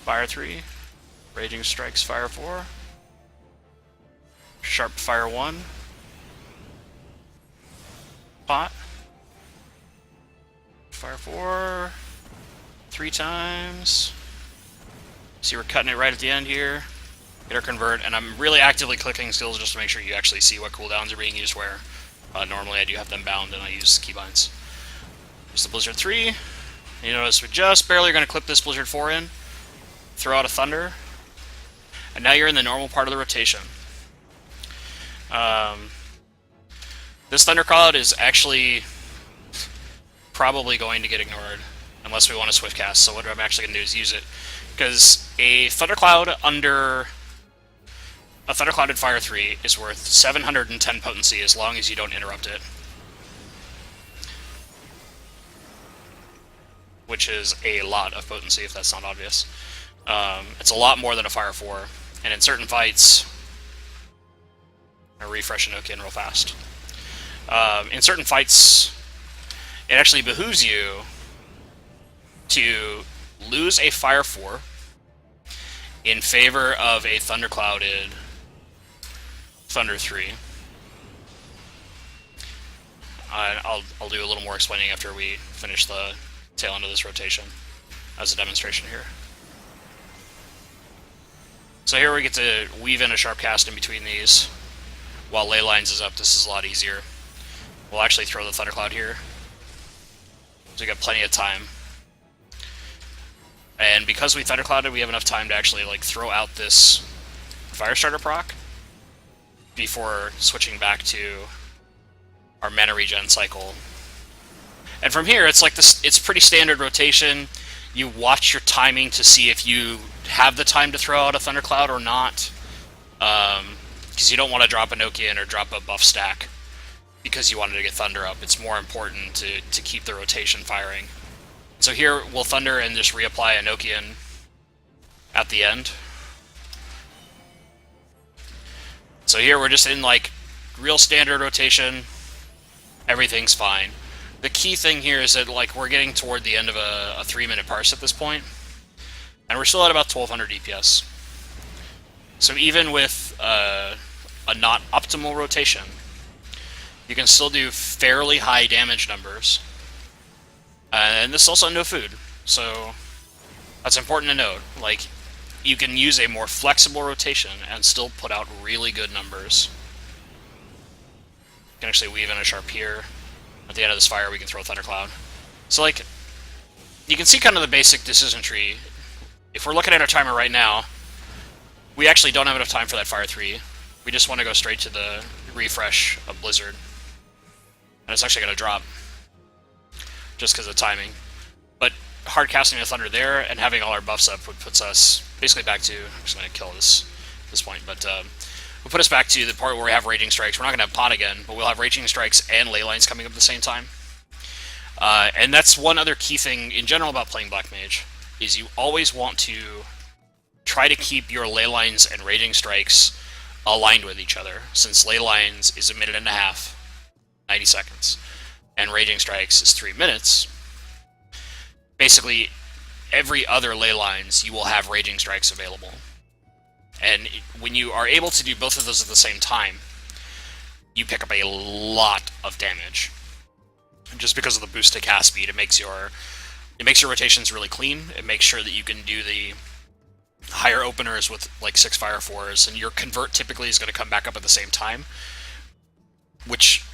Fire 3. Raging Strikes, Fire 4. Sharp Fire 1. Pot. Fire 4. 3 times. See, we're cutting it right at the end here. Get our convert, and I'm really actively clicking skills just to make sure you actually see what cooldowns are being used where. Normally I do have them bound and I use keybinds. Use the Blizzard 3. You notice we're just barely going to clip this Blizzard 4 in. Throw out a Thunder. And now you're in the normal part of the rotation. This Thundercloud is actually probably going to get ignored unless we want to Swift Cast. So what I'm actually going to do is use it. Because a Thundercloud under a Thunderclouded Fire 3 is worth 710 potency as long as you don't interrupt it. Which is a lot of potency, if that's not obvious. It's a lot more than a Fire 4. And in certain fights... I'll refresh Enochian real fast. In certain fights, it actually behooves you to lose a Fire 4 in favor of a Thunderclouded Thunder 3. I'll do a little more explaining after we finish the tail end of this rotation as a demonstration here. So here we get to weave in a sharp cast in between these. While Ley Lines is up, this is a lot easier. We'll actually throw the Thundercloud here. So we got plenty of time. And because we Thunderclouded, we have enough time to actually like throw out this Firestarter proc before switching back to our mana regen cycle. And from here, it's like this. It's pretty standard rotation. You watch your timing to see if you have the time to throw out a Thundercloud or not, because you don't want to drop a Enochian or drop a buff stack because you wanted to get Thunder up. It's more important to keep the rotation firing. So here we'll Thunder and just reapply Enochian at the end. So here we're just in like real standard rotation. Everything's fine. The key thing here is that like we're getting toward the end of a 3-minute parse at this point, and we're still at about 1200 DPS. So even with a not optimal rotation, you can still do fairly high damage numbers. And this is also no food, so that's important to note. Like, you can use a more flexible rotation and still put out really good numbers. You can actually weave in a Sharp here. At the end of this fire, we can throw a Thundercloud. So, like, you can see kind of the basic decision tree. If we're looking at our timer right now, we actually don't have enough time for that Fire 3. We just want to go straight to the refresh of Blizzard. And it's actually going to drop. Just because of timing. But hard casting a Thunder there and having all our buffs up would puts us basically back to... I'm just going to kill this point, but will put us back to the part where we have Raging Strikes. We're not going to have Pot again, but we'll have Raging Strikes and Ley Lines coming up at the same time. And that's one other key thing in general about playing Black Mage, is you always want to try to keep your Ley Lines and Raging Strikes aligned with each other, since Ley Lines is 1.5 minutes, 90 seconds, and Raging Strikes is 3 minutes. Basically, every other Ley Lines, you will have Raging Strikes available. And when you are able to do both of those at the same time, you pick up a lot of damage. Just because of the boost to cast speed, it makes your rotations really clean. It makes sure that you can do the higher openers with like 6 Fire 4s, and your convert typically is going to come back up at the same time. Which,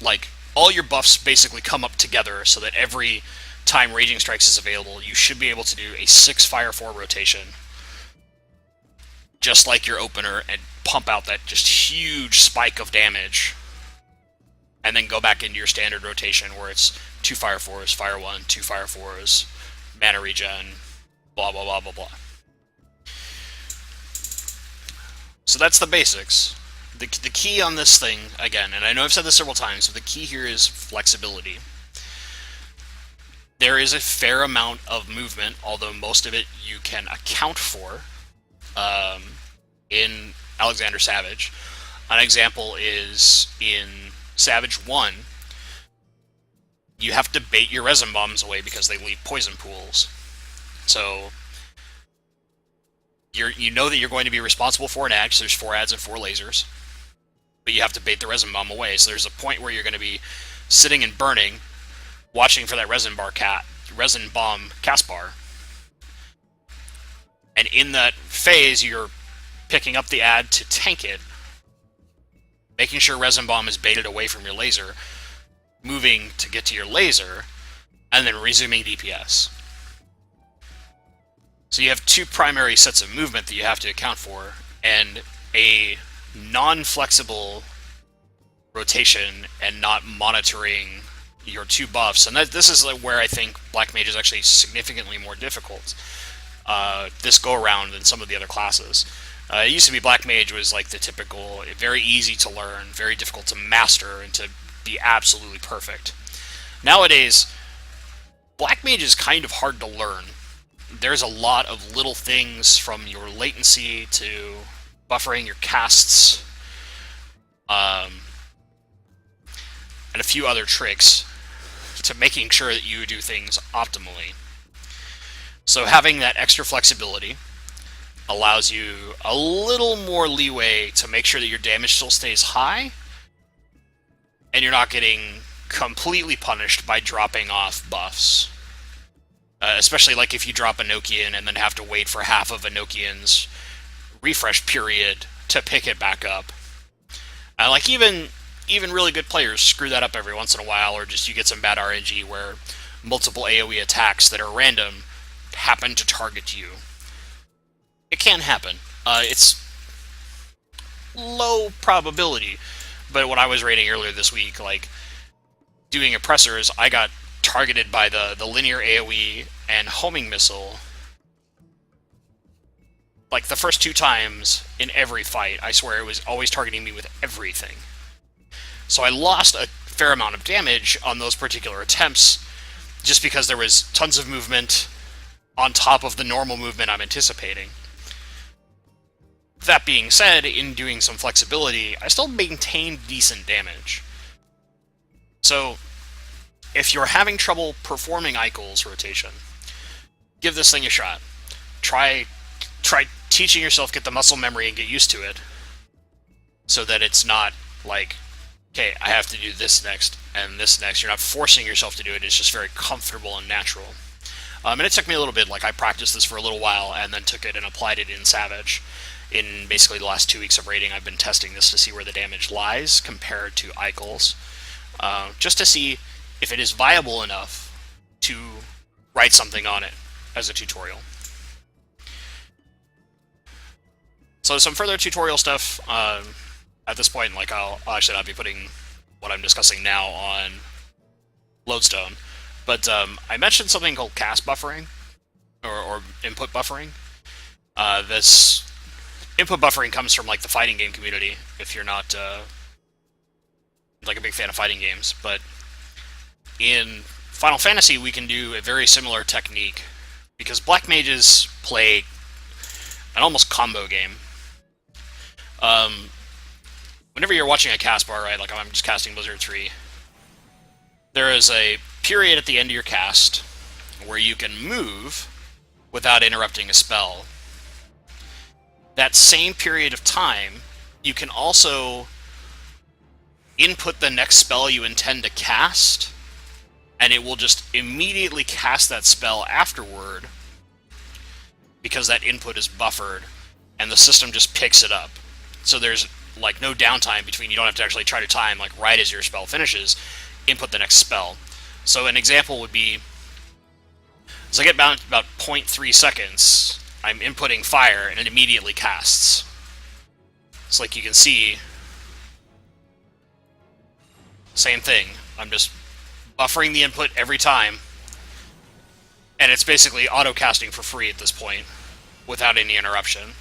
like, all your buffs basically come up together so that every time Raging Strikes is available, you should be able to do a 6 Fire 4 rotation, just like your opener, and pump out that just huge spike of damage, and then go back into your standard rotation where it's 2 Fire 4s, Fire 1, 2 Fire 4s, mana regen, blah blah blah blah blah. So that's the basics. The key on this thing, again, and I know I've said this several times, but the key here is flexibility. There is a fair amount of movement, although most of it you can account for in Alexander Savage. An example is in Savage 1, you have to bait your resin bombs away because they leave poison pools. So You know that you're going to be responsible for an ad, because there's 4 ads and 4 lasers, but you have to bait the resin bomb away. So there's a point where you're going to be sitting and burning, watching for that resin bomb cast bar, and in that phase, you're picking up the ad to tank it, making sure resin bomb is baited away from your laser, moving to get to your laser, and then resuming DPS. So you have 2 primary sets of movement that you have to account for, and a non-flexible rotation and not monitoring your 2 buffs. And this is where I think Black Mage is actually significantly more difficult this go-around than some of the other classes. It used to be Black Mage was like the typical, very easy to learn, very difficult to master, and to be absolutely perfect. Nowadays, Black Mage is kind of hard to learn. There's a lot of little things, from your latency to buffering your casts, and a few other tricks, to making sure that you do things optimally. So having that extra flexibility allows you a little more leeway to make sure that your damage still stays high, and you're not getting completely punished by dropping off buffs. Especially like if you drop Enochian and then have to wait for half of Enochian's refresh period to pick it back up. Like even really good players screw that up every once in a while, or just you get some bad RNG where multiple AoE attacks that are random happen to target you. It can happen. It's low probability, but when I was raiding earlier this week, like doing oppressors, I got targeted by the linear AoE and homing missile like the first 2 times in every fight. I swear it was always targeting me with everything. So I lost a fair amount of damage on those particular attempts, just because there was tons of movement on top of the normal movement I'm anticipating. That being said, in doing some flexibility, I still maintained decent damage. So if you're having trouble performing Eichel's rotation, give this thing a shot. Try teaching yourself, get the muscle memory and get used to it, so that it's not like, okay, I have to do this next and this next. You're not forcing yourself to do it. It's just very comfortable and natural. And it took me a little bit. Like, I practiced this for a little while and then took it and applied it in Savage. In basically the last 2 weeks of raiding, I've been testing this to see where the damage lies compared to Eichel's, just to see if it is viable enough to write something on it as a tutorial. So some further tutorial stuff. At this point, like, I'll actually not be putting what I'm discussing now on Lodestone, but I mentioned something called cast buffering, or input buffering. This input buffering comes from like the fighting game community, if you're not like a big fan of fighting games, but in Final Fantasy we can do a very similar technique, because Black Mages play an almost combo game. Whenever you're watching a cast bar, right, like I'm just casting Blizzard 3, there is a period at the end of your cast where you can move without interrupting a spell. That same period of time, you can also input the next spell you intend to cast, and it will just immediately cast that spell afterward, because that input is buffered, and the system just picks it up. So there's like no downtime between, you don't have to actually try to time, like right as your spell finishes, input the next spell. So an example would be, as I get about 0.3 seconds, I'm inputting fire, and it immediately casts. It's like you can see, same thing. I'm just buffering the input every time, and it's basically auto-casting for free at this point, without any interruption.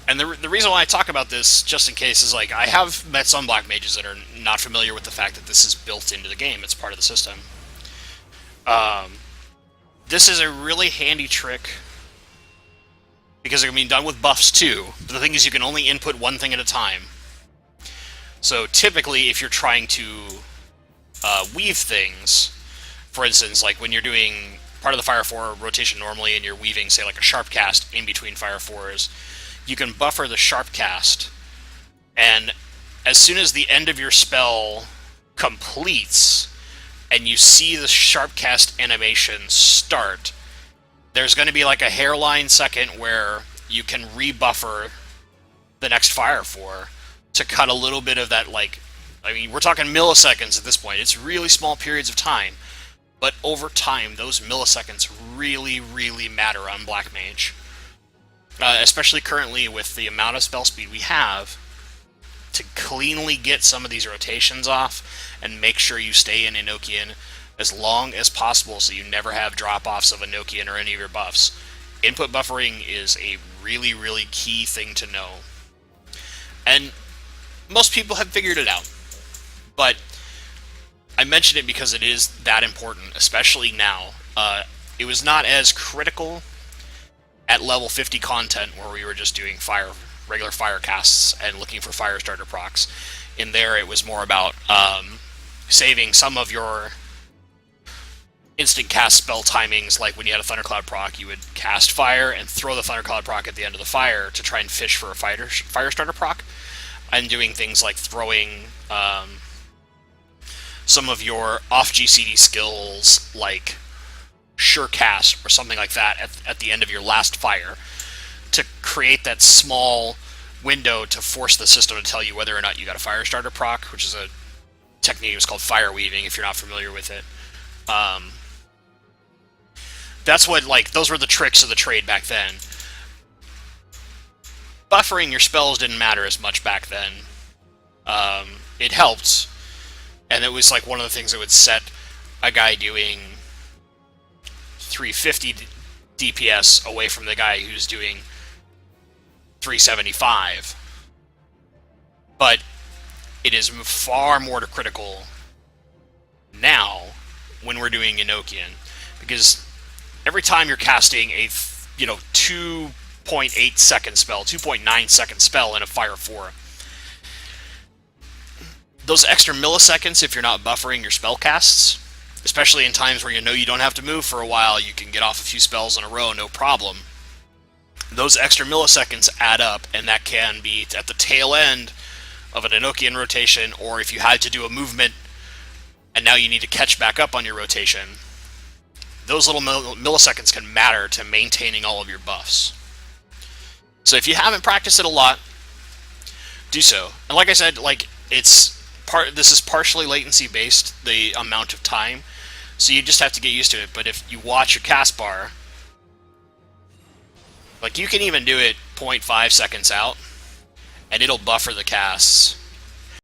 And the reason why I talk about this, just in case, is like, I have met some Black Mages that are not familiar with the fact that this is built into the game. It's part of the system. This is a really handy trick, because it can be done with buffs too, but the thing is you can only input one thing at a time. So typically, if you're trying to weave things, for instance, like when you're doing part of the Fire 4 rotation normally, and you're weaving, say, like a Sharp Cast in between Fire 4s, you can buffer the Sharp Cast, and as soon as the end of your spell completes, and you see the Sharp Cast animation start, there's going to be like a hairline second where you can rebuffer the next Fire 4 to cut a little bit of that, like, I mean, we're talking milliseconds at this point. It's really small periods of time. But over time, those milliseconds really, really matter on Black Mage. Especially currently with the amount of spell speed we have, to cleanly get some of these rotations off and make sure you stay in Enochian as long as possible so you never have drop-offs of Enochian or any of your buffs. Input buffering is a really, really key thing to know. And most people have figured it out. But I mention it because it is that important, especially now. It was not as critical at level 50 content, where we were just doing regular fire casts and looking for fire starter procs. In there, it was more about saving some of your instant cast spell timings, like when you had a Thundercloud proc, you would cast fire and throw the Thundercloud proc at the end of the fire to try and fish for a fire starter proc, and doing things like throwing some of your off GCD skills, like Sure Cast or something like that, at the end of your last fire, to create that small window to force the system to tell you whether or not you got a fire starter proc, which is a technique that's called fire weaving, if you're not familiar with it. That's what, like, those were the tricks of the trade back then. Buffering your spells didn't matter as much back then. It helped, and it was like one of the things that would set a guy doing 350 DPS away from the guy who's doing 375. But it is far more critical now when we're doing Enochian, because every time you're casting a 2.8 second spell, 2.9 second spell in a Fire 4, those extra milliseconds, if you're not buffering your spell casts, especially in times where you know you don't have to move for a while, you can get off a few spells in a row, no problem. Those extra milliseconds add up, and that can be at the tail end of an Enochian rotation, or if you had to do a movement and now you need to catch back up on your rotation. Those little milliseconds can matter to maintaining all of your buffs. So if you haven't practiced it a lot, do so. And like I said, like, this is partially latency based, the amount of time, so you just have to get used to it. But if you watch your cast bar, like, you can even do it 0.5 seconds out, and it'll buffer the casts